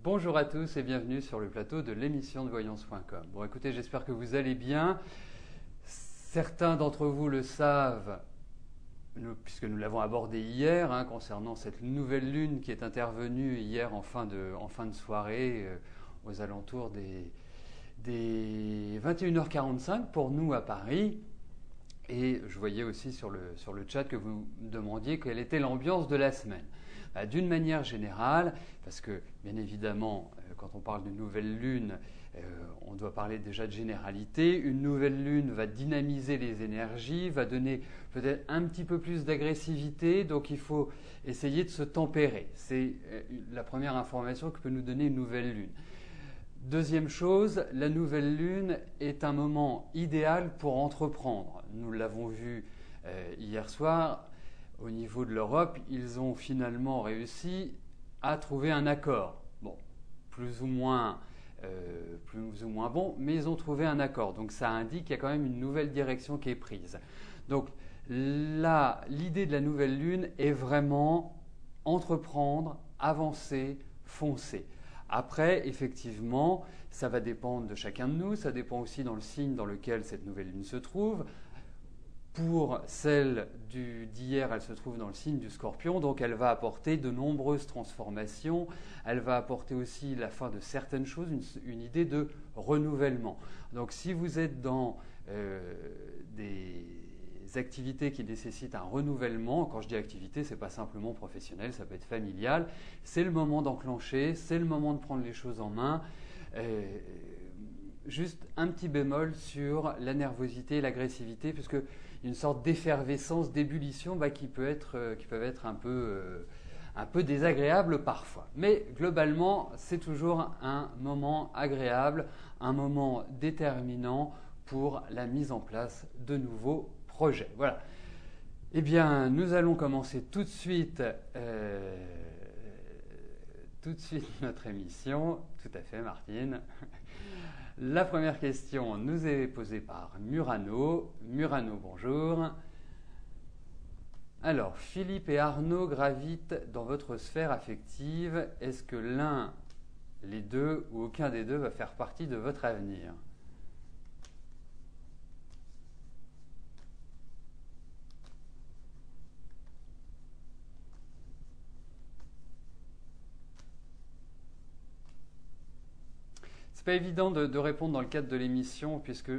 Bonjour à tous et bienvenue sur le plateau de l'émission de voyance.com. Bon écoutez, j'espère que vous allez bien. Certains d'entre vous le savent, puisque nous l'avons abordé hier, concernant cette nouvelle lune qui est intervenue hier en fin de soirée, aux alentours des 21h45 pour nous à Paris. Et je voyais aussi sur le chat que vous me demandiez quelle était l'ambiance de la semaine. D'une manière générale, parce que bien évidemment, quand on parle de nouvelle lune, on doit parler déjà de généralité. Une nouvelle lune va dynamiser les énergies, va donner peut-être un petit peu plus d'agressivité, donc il faut essayer de se tempérer. C'est la première information que peut nous donner une nouvelle lune. Deuxième chose, la nouvelle lune est un moment idéal pour entreprendre. Nous l'avons vu hier soir. Au niveau de l'Europe, ils ont finalement réussi à trouver un accord. Bon, plus ou moins bon, mais ils ont trouvé un accord. Donc ça indique qu'il y a quand même une nouvelle direction qui est prise. Donc là, l'idée de la nouvelle lune est vraiment entreprendre, avancer, foncer. Après, effectivement, ça va dépendre de chacun de nous, ça dépend aussi dans le signe dans lequel cette nouvelle lune se trouve. Pour celle d'hier, elle se trouve dans le signe du Scorpion, donc elle va apporter de nombreuses transformations. Elle va apporter aussi la fin de certaines choses, une idée de renouvellement. Donc si vous êtes dans des activités qui nécessitent un renouvellement, quand je dis activité, ce n'est pas simplement professionnel, ça peut être familial, c'est le moment d'enclencher, c'est le moment de prendre les choses en main. Juste un petit bémol sur la nervosité et l'agressivité, puisque une sorte d'effervescence, d'ébullition qui peuvent être un peu désagréables parfois. Mais globalement, c'est toujours un moment agréable, un moment déterminant pour la mise en place de nouveaux projets. Voilà. Eh bien, nous allons commencer tout de suite notre émission. Tout à fait, Martine. La première question nous est posée par Murano. Murano, bonjour. Alors, Philippe et Arnaud gravitent dans votre sphère affective. Est-ce que l'un, les deux ou aucun des deux va faire partie de votre avenir ? C'est pas évident de répondre dans le cadre de l'émission, puisque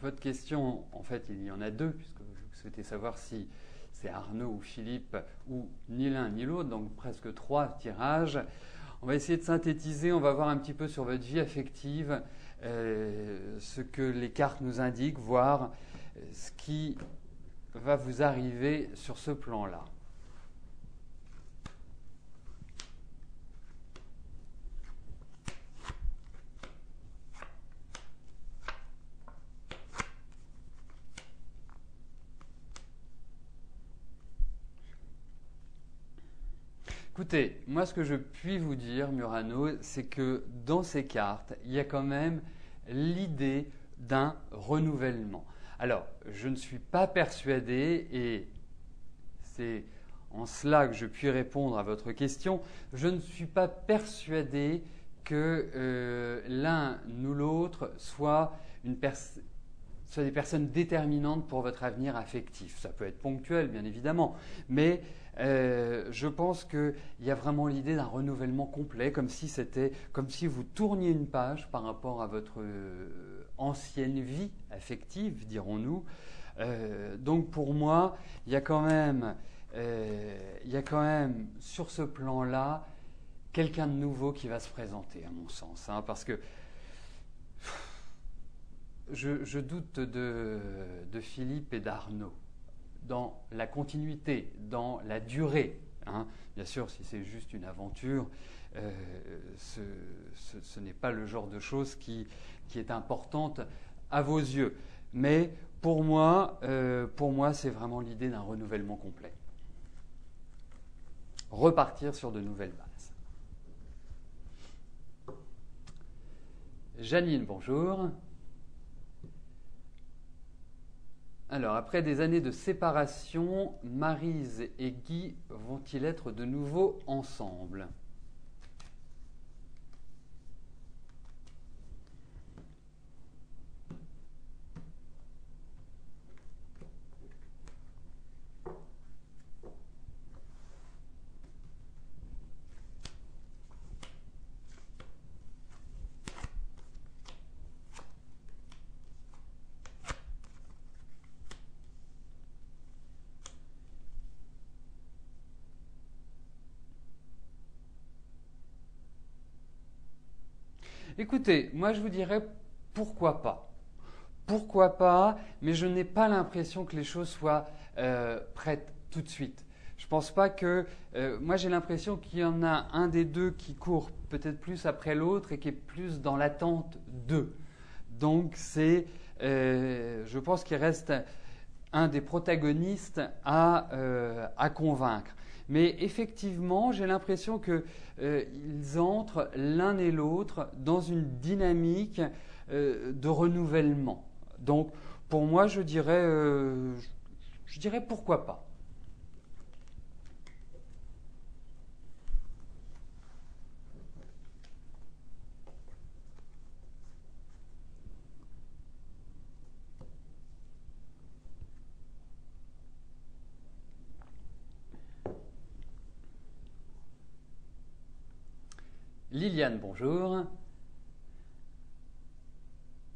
votre question, en fait, il y en a deux, puisque vous souhaitez savoir si c'est Arnaud ou Philippe, ou ni l'un ni l'autre, donc presque trois tirages. On va essayer de synthétiser, on va voir un petit peu sur votre vie affective, ce que les cartes nous indiquent, voir ce qui va vous arriver sur ce plan-là. Écoutez, moi ce que je puis vous dire, Murano, c'est que dans ces cartes, il y a quand même l'idée d'un renouvellement. Alors, je ne suis pas persuadé, et c'est en cela que je puis répondre à votre question, je ne suis pas persuadé que l'un ou l'autre soit des personnes déterminantes pour votre avenir affectif. Ça peut être ponctuel, bien évidemment, mais je pense qu'il y a vraiment l'idée d'un renouvellement complet, comme si vous tourniez une page par rapport à votre ancienne vie affective, dirons-nous. Donc pour moi, il y a quand même sur ce plan-là quelqu'un de nouveau qui va se présenter, à mon sens, parce que je doute de Philippe et d'Arnaud dans la continuité, dans la durée. Bien sûr, si c'est juste une aventure, ce n'est pas le genre de chose qui est importante à vos yeux. Mais pour moi, c'est vraiment l'idée d'un renouvellement complet. Repartir sur de nouvelles bases. Janine, bonjour. Alors, après des années de séparation, Maryse et Guy vont-ils être de nouveau ensemble ? Écoutez, moi je vous dirais pourquoi pas. Pourquoi pas, mais je n'ai pas l'impression que les choses soient prêtes tout de suite. Je pense pas que. Moi j'ai l'impression qu'il y en a un des deux qui court peut-être plus après l'autre et qui est plus dans l'attente d'eux. Donc je pense qu'il reste un des protagonistes à convaincre. Mais effectivement, j'ai l'impression qu'ils entrent l'un et l'autre dans une dynamique de renouvellement. Donc, pour moi, je dirais pourquoi pas. Liliane, bonjour.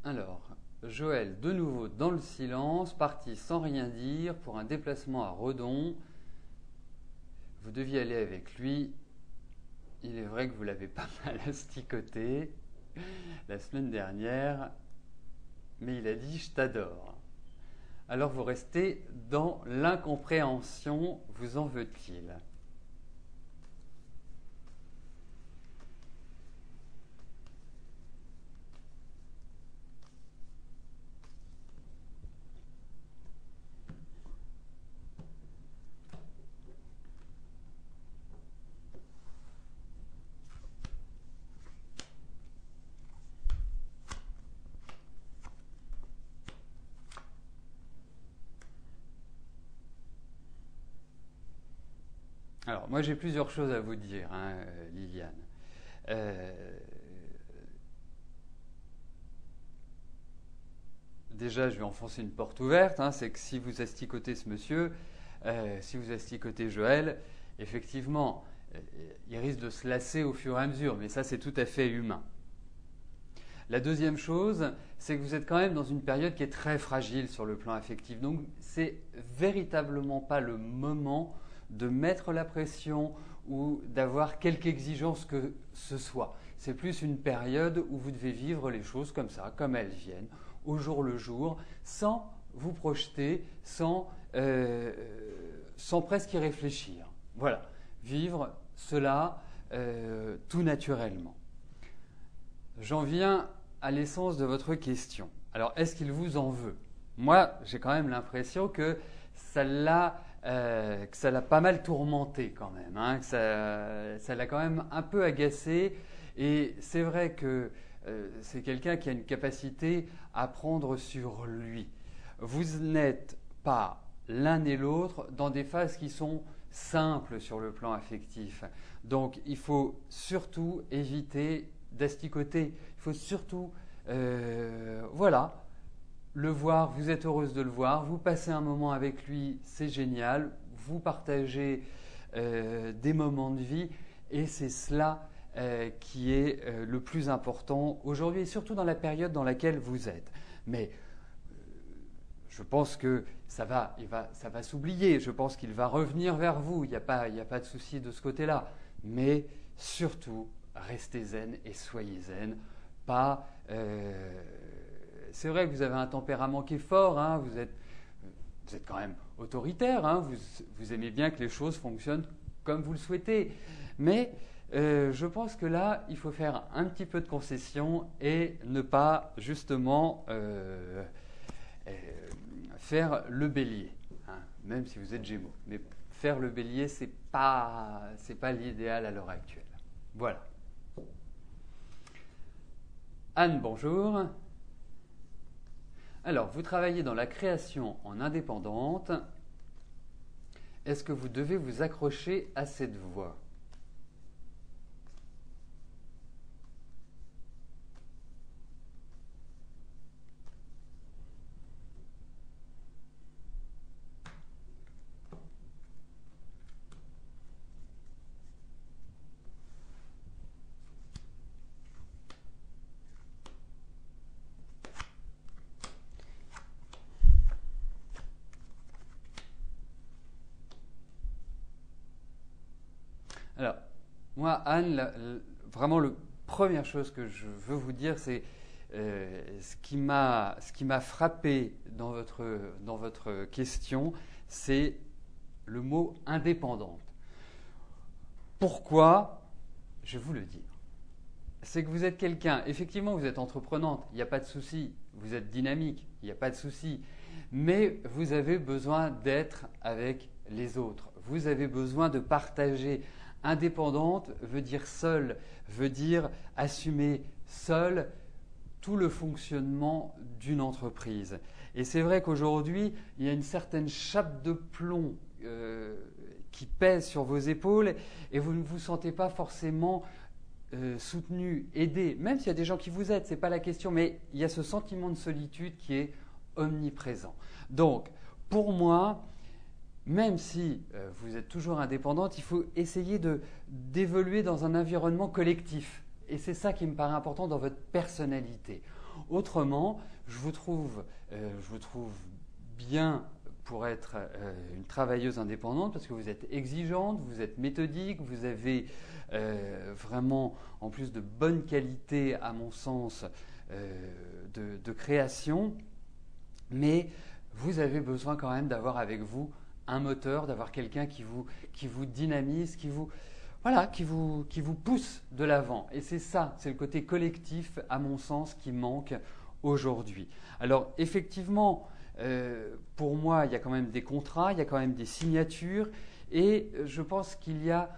Alors, Joël, de nouveau dans le silence, parti sans rien dire pour un déplacement à Redon. Vous deviez aller avec lui. Il est vrai que vous l'avez pas mal asticoté la semaine dernière, mais il a dit je t'adore. Alors vous restez dans l'incompréhension, vous en veut-il? Alors, moi j'ai plusieurs choses à vous dire, hein, Liliane. Euh, Déjà, je vais enfoncer une porte ouverte, hein, c'est que si vous asticotez ce monsieur, si vous asticotez Joël, effectivement, il risque de se lasser au fur et à mesure, mais ça c'est tout à fait humain. La deuxième chose, c'est que vous êtes quand même dans une période qui est très fragile sur le plan affectif. Donc, c'est véritablement pas le moment de mettre la pression ou d'avoir quelque exigence que ce soit. C'est plus une période où vous devez vivre les choses comme ça, comme elles viennent, au jour le jour, sans vous projeter, sans presque y réfléchir. Voilà, vivre cela tout naturellement. J'en viens à l'essence de votre question. Alors, est-ce qu'il vous en veut? Moi, j'ai quand même l'impression que ça l'a pas mal tourmenté quand même, hein, que ça l'a quand même un peu agacé. Et c'est vrai que c'est quelqu'un qui a une capacité à prendre sur lui. Vous n'êtes pas l'un et l'autre dans des phases qui sont simples sur le plan affectif. Donc, il faut surtout éviter d'asticoter. Il faut surtout, voilà, le voir, vous êtes heureuse de le voir, vous passez un moment avec lui, c'est génial, vous partagez des moments de vie et c'est cela qui est le plus important aujourd'hui et surtout dans la période dans laquelle vous êtes. Mais je pense que ça va s'oublier, je pense qu'il va revenir vers vous, il n'y a pas de souci de ce côté-là. Mais surtout, restez zen et soyez zen. C'est vrai que vous avez un tempérament qui est fort, hein, vous êtes quand même autoritaire, hein, vous aimez bien que les choses fonctionnent comme vous le souhaitez. Mais je pense que là, il faut faire un petit peu de concession et ne pas justement faire le bélier, hein, même si vous êtes Gémeaux. Mais faire le bélier, c'est pas l'idéal à l'heure actuelle. Voilà. Anne, bonjour. Alors, vous travaillez dans la création en indépendante. Est-ce que vous devez vous accrocher à cette voie? Alors, moi, Anne, vraiment première chose que je veux vous dire, c'est ce qui m'a frappé dans votre question, c'est le mot indépendante. Pourquoi? Je vais vous le dire. C'est que vous êtes quelqu'un, effectivement vous êtes entreprenante, il n'y a pas de souci, vous êtes dynamique, il n'y a pas de souci, mais vous avez besoin d'être avec les autres, vous avez besoin de partager. Indépendante veut dire seule, veut dire assumer seule tout le fonctionnement d'une entreprise. Et c'est vrai qu'aujourd'hui, il y a une certaine chape de plomb qui pèse sur vos épaules et vous ne vous sentez pas forcément soutenu, aidé, même s'il y a des gens qui vous aident, ce n'est pas la question, mais il y a ce sentiment de solitude qui est omniprésent. Donc, pour moi, même si vous êtes toujours indépendante, il faut essayer d'évoluer dans un environnement collectif. Et c'est ça qui me paraît important dans votre personnalité. Autrement, je vous trouve bien pour être une travailleuse indépendante parce que vous êtes exigeante, vous êtes méthodique, vous avez vraiment, en plus de bonnes qualités, à mon sens, de création. Mais vous avez besoin quand même d'avoir avec vous un moteur, d'avoir quelqu'un qui vous dynamise, qui vous pousse de l'avant. Et c'est ça, c'est le côté collectif, à mon sens, qui manque aujourd'hui. Alors, effectivement, pour moi, il y a quand même des contrats, il y a quand même des signatures, et je pense qu'il y a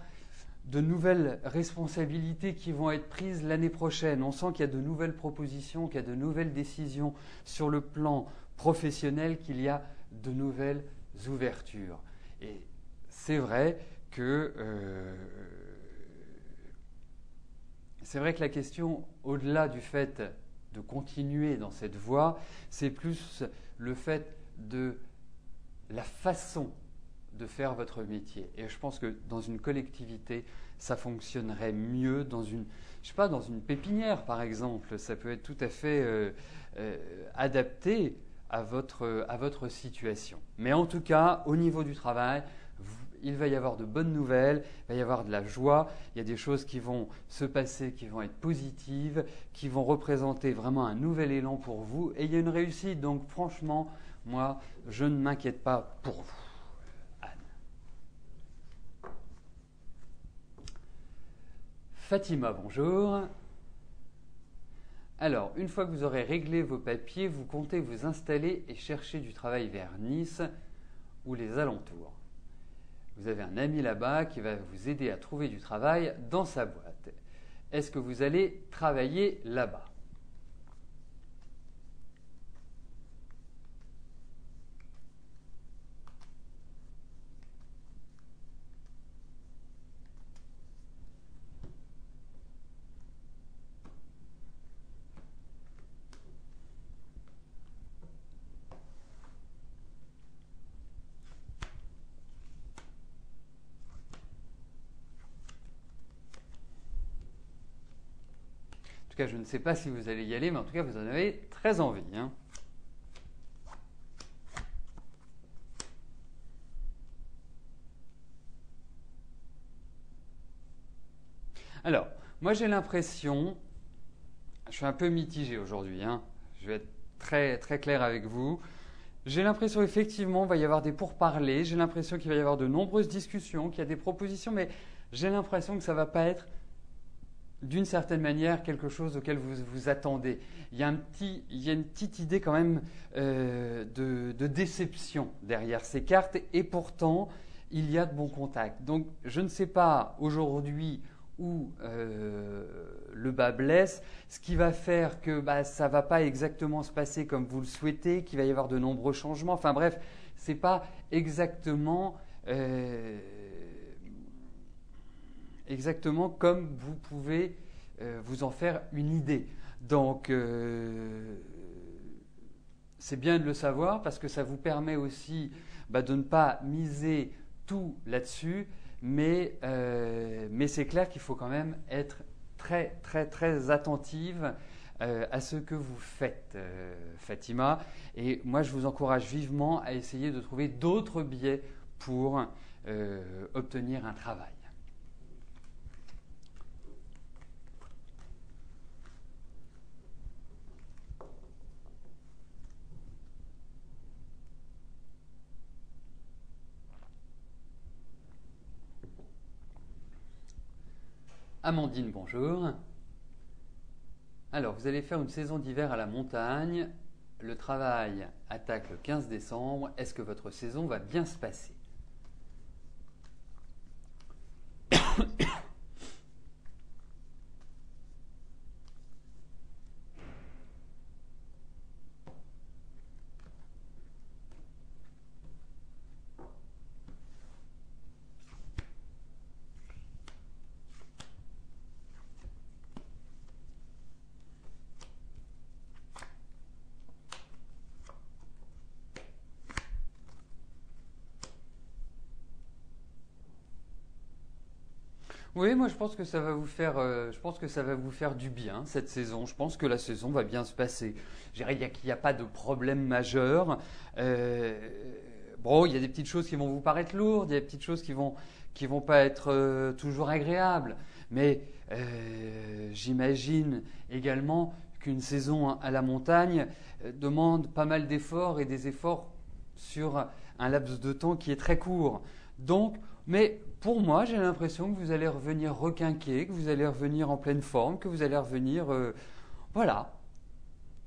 de nouvelles responsabilités qui vont être prises l'année prochaine. On sent qu'il y a de nouvelles propositions, qu'il y a de nouvelles décisions sur le plan professionnel, qu'il y a de nouvelles ouvertures. Et c'est vrai que la question, au-delà du fait de continuer dans cette voie, c'est plus le fait de la façon de faire votre métier. Et je pense que dans une collectivité, ça fonctionnerait mieux dans une pépinière, par exemple. Ça peut être tout à fait adapté à votre situation. Mais en tout cas, au niveau du travail, il va y avoir de bonnes nouvelles, il va y avoir de la joie, il y a des choses qui vont se passer, qui vont être positives, qui vont représenter vraiment un nouvel élan pour vous, et il y a une réussite. Donc franchement, moi, je ne m'inquiète pas pour vous. Anne. Fatima, bonjour. Alors, une fois que vous aurez réglé vos papiers, vous comptez vous installer et chercher du travail vers Nice ou les alentours. Vous avez un ami là-bas qui va vous aider à trouver du travail dans sa boîte. Est-ce que vous allez travailler là-bas ? En tout cas, je ne sais pas si vous allez y aller, mais en tout cas, vous en avez très envie. Hein. Alors, moi j'ai l'impression, je suis un peu mitigé aujourd'hui, hein, je vais être très, très clair avec vous. J'ai l'impression effectivement qu'il va y avoir des pourparlers, j'ai l'impression qu'il va y avoir de nombreuses discussions, qu'il y a des propositions, mais j'ai l'impression que ça ne va pas être d'une certaine manière quelque chose auquel vous vous attendez. Il y a une petite idée quand même de déception derrière ces cartes et pourtant il y a de bons contacts. Donc je ne sais pas aujourd'hui où le bas blesse, ce qui va faire que ça ne va pas exactement se passer comme vous le souhaitez, qu'il va y avoir de nombreux changements. Enfin bref, ce n'est pas exactement comme vous pouvez vous en faire une idée. Donc, c'est bien de le savoir parce que ça vous permet aussi de ne pas miser tout là-dessus, mais c'est clair qu'il faut quand même être très, très, très attentive à ce que vous faites, Fatima. Et moi, je vous encourage vivement à essayer de trouver d'autres biais pour obtenir un travail. Amandine, bonjour. Alors, vous allez faire une saison d'hiver à la montagne. Le travail attaque le 15 décembre. Est-ce que votre saison va bien se passer? Oui, moi je pense que ça va vous faire, je pense que ça va vous faire du bien cette saison. Je pense que la saison va bien se passer. Je dirais qu'il n'y a pas de problème majeur. Euh, bon, il y a des petites choses qui vont vous paraître lourdes, il y a des petites choses qui vont pas être toujours agréables. Mais j'imagine également qu'une saison à la montagne demande pas mal d'efforts et des efforts sur un laps de temps qui est très court. Donc, mais pour moi, j'ai l'impression que vous allez revenir requinquer, que vous allez revenir en pleine forme, que vous allez revenir, voilà,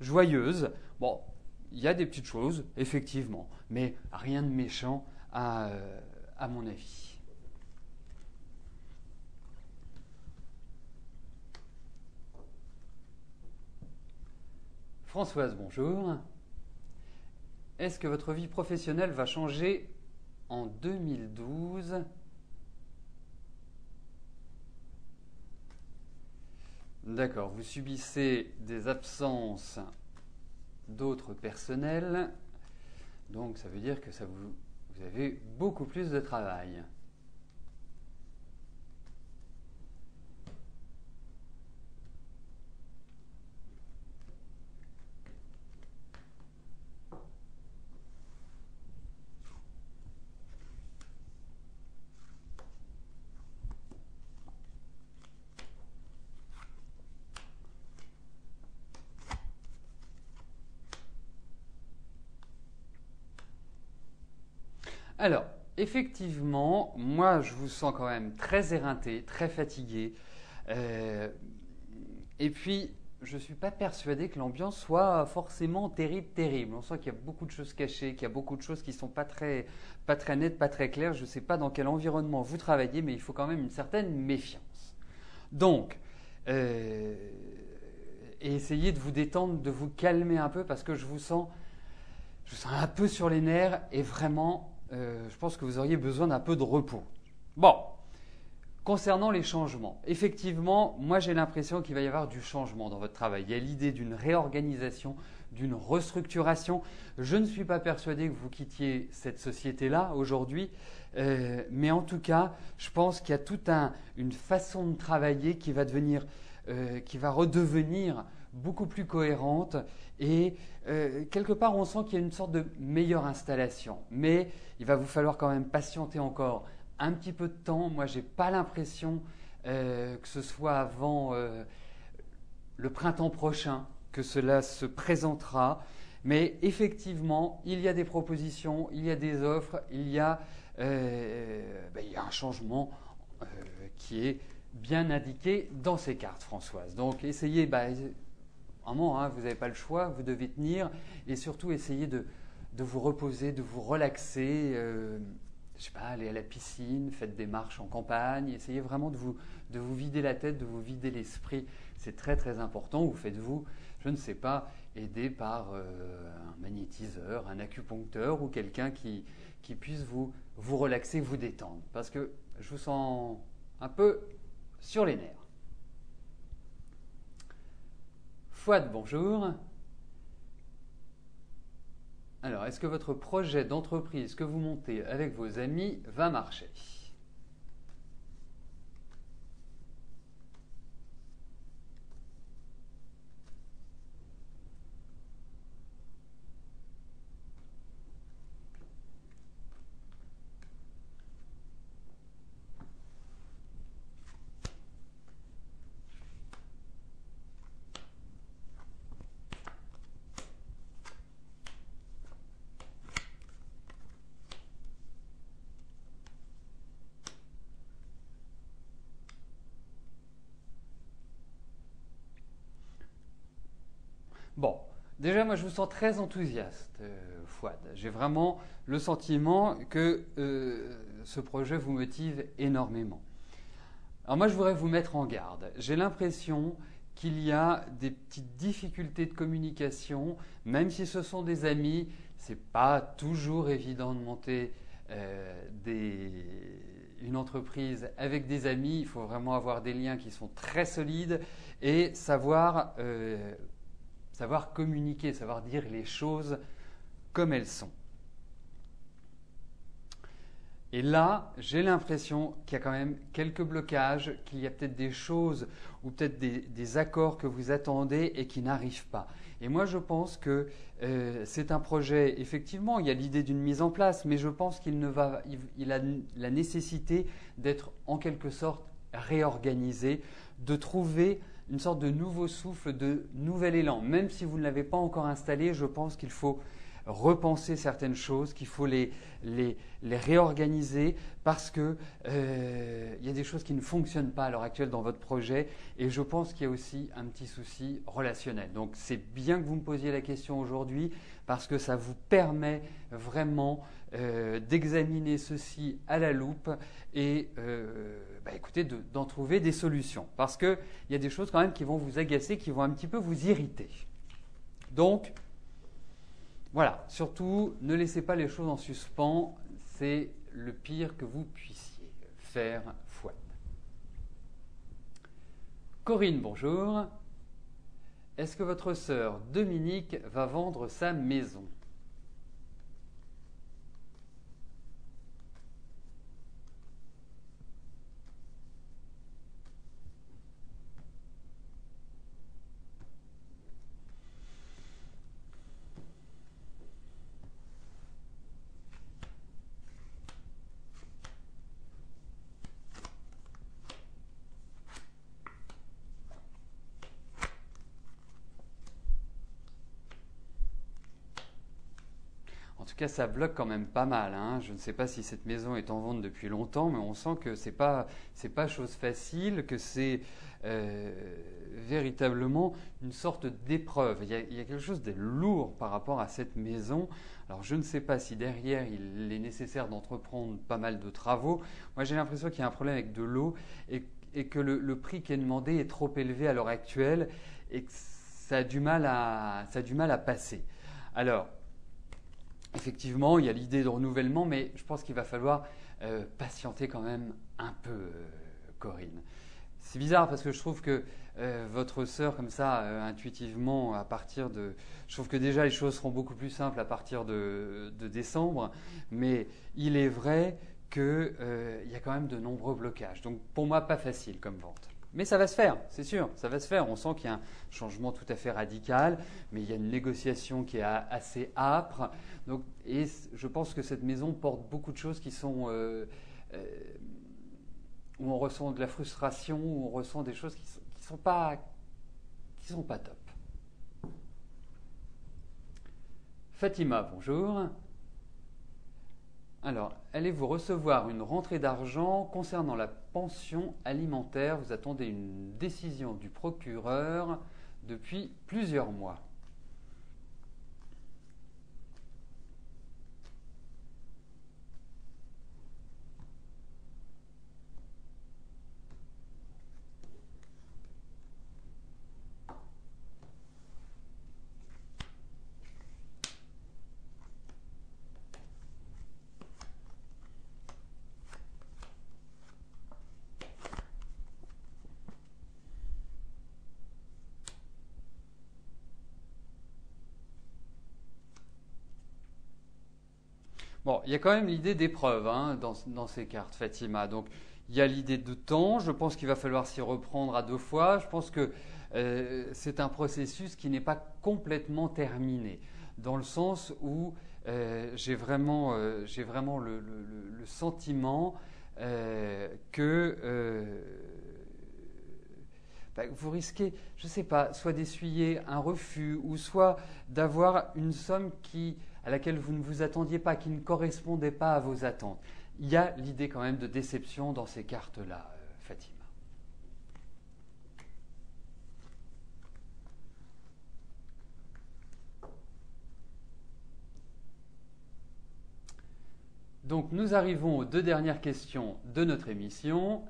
joyeuse. Bon, il y a des petites choses, effectivement, mais rien de méchant à mon avis. Françoise, bonjour. Est-ce que votre vie professionnelle va changer en 2012? D'accord, vous subissez des absences d'autres personnels, donc ça veut dire que vous avez beaucoup plus de travail. Alors, effectivement, moi je vous sens quand même très éreinté, très fatigué. Euh, et puis, je ne suis pas persuadé que l'ambiance soit forcément terrible, terrible. On sent qu'il y a beaucoup de choses cachées, qu'il y a beaucoup de choses qui ne sont pas très nettes, pas très claires. Je ne sais pas dans quel environnement vous travaillez, mais il faut quand même une certaine méfiance. Donc, euh, et essayez de vous détendre, de vous calmer un peu parce que je vous sens un peu sur les nerfs et vraiment, je pense que vous auriez besoin d'un peu de repos. Bon, concernant les changements, effectivement, moi j'ai l'impression qu'il va y avoir du changement dans votre travail. Il y a l'idée d'une réorganisation, d'une restructuration. Je ne suis pas persuadé que vous quittiez cette société-là aujourd'hui, mais en tout cas, je pense qu'il y a toute une façon de travailler qui va redevenir beaucoup plus cohérente et quelque part on sent qu'il y a une sorte de meilleure installation. Mais il va vous falloir quand même patienter encore un petit peu de temps. Moi, j'ai pas l'impression que ce soit avant le printemps prochain que cela se présentera. Mais effectivement, il y a des propositions, il y a des offres, il y a un changement qui est bien indiqué dans ces cartes, Françoise. Donc, essayez, vraiment, hein, vous n'avez pas le choix, vous devez tenir et surtout essayez de vous reposer, de vous relaxer. Je sais pas, allez à la piscine, faites des marches en campagne, essayez vraiment de vous vider la tête, de vous vider l'esprit. C'est très très important. Ou faites-vous, je ne sais pas, aider par un magnétiseur, un acupuncteur ou quelqu'un qui puisse vous relaxer, vous détendre. Parce que je vous sens un peu sur les nerfs. Fouad, bonjour. Alors, est-ce que votre projet d'entreprise que vous montez avec vos amis va marcher? Bon, déjà, moi, je vous sens très enthousiaste, Fouad. J'ai vraiment le sentiment que ce projet vous motive énormément. Alors moi, je voudrais vous mettre en garde. J'ai l'impression qu'il y a des petites difficultés de communication, même si ce sont des amis, c'est pas toujours évident de monter une entreprise avec des amis. Il faut vraiment avoir des liens qui sont très solides et savoir communiquer, savoir dire les choses comme elles sont. Et là, j'ai l'impression qu'il y a quand même quelques blocages, qu'il y a peut-être des choses ou peut-être des accords que vous attendez et qui n'arrivent pas. Et moi, je pense que c'est un projet, effectivement, il y a l'idée d'une mise en place, mais je pense qu'il a la nécessité d'être en quelque sorte réorganisé, de trouver une sorte de nouveau souffle, de nouvel élan. Même si vous ne l'avez pas encore installé, je pense qu'il faut repenser certaines choses, qu'il faut les réorganiser parce que il y a des choses qui ne fonctionnent pas à l'heure actuelle dans votre projet et je pense qu'il y a aussi un petit souci relationnel. Donc c'est bien que vous me posiez la question aujourd'hui parce que ça vous permet vraiment d'examiner ceci à la loupe et écoutez, d'en trouver des solutions parce qu'il y a des choses quand même qui vont vous agacer, qui vont un petit peu vous irriter. Donc, voilà, surtout, ne laissez pas les choses en suspens, c'est le pire que vous puissiez faire, Fouad. Corinne, bonjour. Est-ce que votre sœur Dominique va vendre sa maison ? En tout cas, ça bloque quand même pas mal, hein. Je ne sais pas si cette maison est en vente depuis longtemps, mais on sent que c'est pas chose facile, que c'est véritablement une sorte d'épreuve. Il y a quelque chose de lourd par rapport à cette maison. Alors, je ne sais pas si derrière, il est nécessaire d'entreprendre pas mal de travaux. Moi, j'ai l'impression qu'il y a un problème avec de l'eau et que le prix qui est demandé est trop élevé à l'heure actuelle et que ça a du mal à passer. Alors, effectivement, il y a l'idée de renouvellement, mais je pense qu'il va falloir patienter quand même un peu, Corinne. C'est bizarre parce que je trouve que votre sœur, comme ça, intuitivement, je trouve que déjà les choses seront beaucoup plus simples à partir de décembre, mais il est vrai qu'il y a quand même de nombreux blocages. Donc pour moi, pas facile comme vente. Mais ça va se faire, c'est sûr, ça va se faire. On sent qu'il y a un changement tout à fait radical, mais il y a une négociation qui est assez âpre. Donc, et je pense que cette maison porte beaucoup de choses qui sont où on ressent de la frustration, où on ressent des choses qui sont pas top. Fatima, bonjour. Alors, allez-vous recevoir une rentrée d'argent concernant la pension alimentaire? Vous attendez une décision du procureur depuis plusieurs mois. Bon, il y a quand même l'idée d'épreuve hein, dans ces cartes, Fatima. Donc, il y a l'idée de temps. Je pense qu'il va falloir s'y reprendre à deux fois. Je pense que c'est un processus qui n'est pas complètement terminé, dans le sens où j'ai vraiment le sentiment que vous risquez, je ne sais pas, soit d'essuyer un refus ou soit d'avoir une somme à laquelle vous ne vous attendiez pas, qui ne correspondait pas à vos attentes. Il y a l'idée quand même de déception dans ces cartes-là, Fatima. Donc nous arrivons aux 2 dernières questions de notre émission.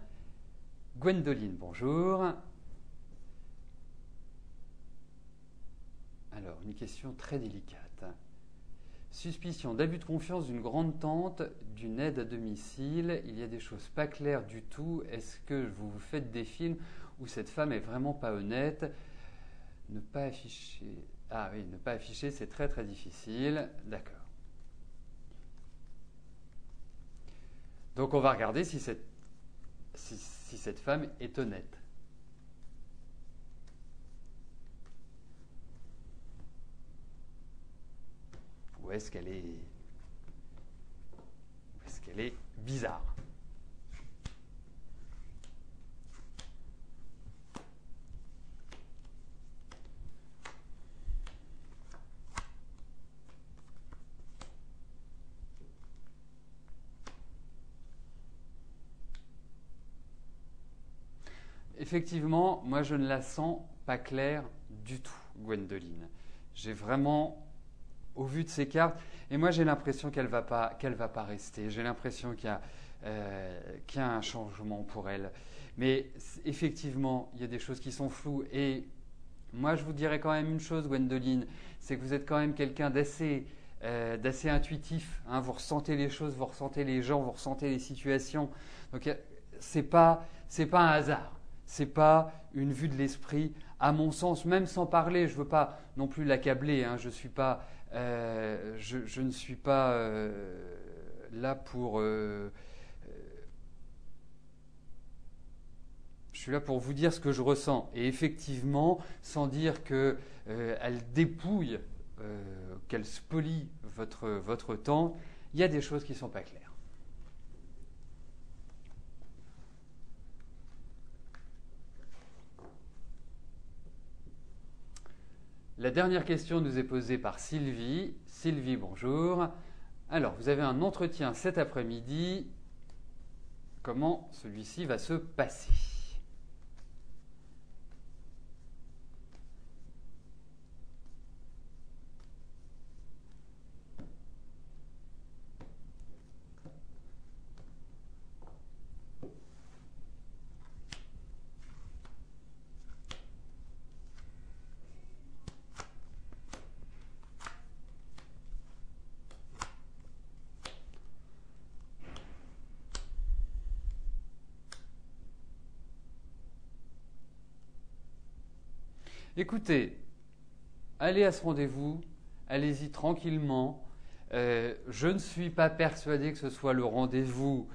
Gwendoline, bonjour. Alors, une question très délicate. Suspicion d'abus de confiance d'une grande-tante, d'une aide à domicile. Il y a des choses pas claires du tout. Est-ce que vous vous faites des films où cette femme est vraiment pas honnête? Ne pas afficher. Ah oui, ne pas afficher, c'est très très difficile. D'accord. Donc on va regarder si cette femme est honnête. Ou est-ce qu'elle est bizarre? Effectivement, moi je ne la sens pas claire du tout, Gwendoline. J'ai vraiment, au vu de ces cartes, et moi j'ai l'impression qu'elle va pas rester. J'ai l'impression qu'il y a un changement pour elle. Mais effectivement, il y a des choses qui sont floues. Et moi je vous dirais quand même une chose, Gwendoline, c'est que vous êtes quand même quelqu'un d'assez intuitif. Hein. Vous ressentez les choses, vous ressentez les gens, vous ressentez les situations. Donc c'est pas un hasard. C'est pas une vue de l'esprit, à mon sens, même sans parler. Je veux pas non plus l'accabler. Hein, je ne suis pas là pour. Je suis là pour vous dire ce que je ressens. Et effectivement, sans dire qu'elle dépouille, qu'elle spolie votre temps, il y a des choses qui ne sont pas claires. La dernière question nous est posée par Sylvie. Sylvie, bonjour. Alors, vous avez un entretien cet après-midi. Comment celui-ci va se passer ? Écoutez, allez à ce rendez-vous, allez-y tranquillement. Je ne suis pas persuadé que ce soit le rendez-vous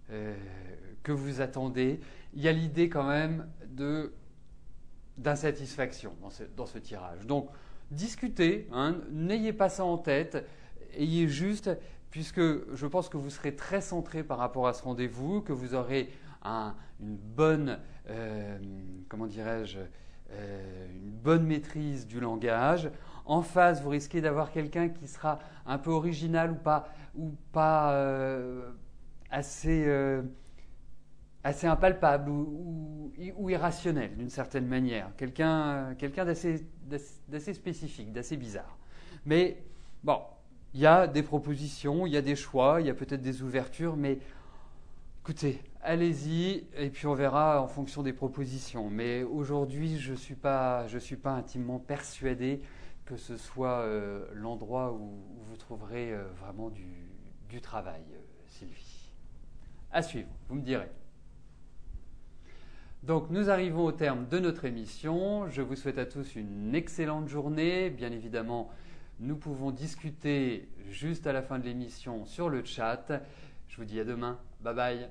que vous attendez. Il y a l'idée quand même d'insatisfaction dans ce tirage. Donc, discutez, hein, n'ayez pas ça en tête, ayez juste, puisque je pense que vous serez très centré par rapport à ce rendez-vous, que vous aurez une bonne, comment dirais-je, une bonne maîtrise du langage. En face, vous risquez d'avoir quelqu'un qui sera un peu original ou pas assez impalpable ou irrationnel d'une certaine manière. Quelqu'un d'assez spécifique, d'assez bizarre. Mais bon, il y a des propositions, il y a des choix, il y a peut-être des ouvertures, mais écoutez, allez-y et puis on verra en fonction des propositions. Mais aujourd'hui, je suis pas intimement persuadé que ce soit l'endroit où vous trouverez vraiment du travail, Sylvie. À suivre, vous me direz. Donc nous arrivons au terme de notre émission. Je vous souhaite à tous une excellente journée. Bien évidemment, nous pouvons discuter juste à la fin de l'émission sur le chat. Je vous dis à demain. Bye bye.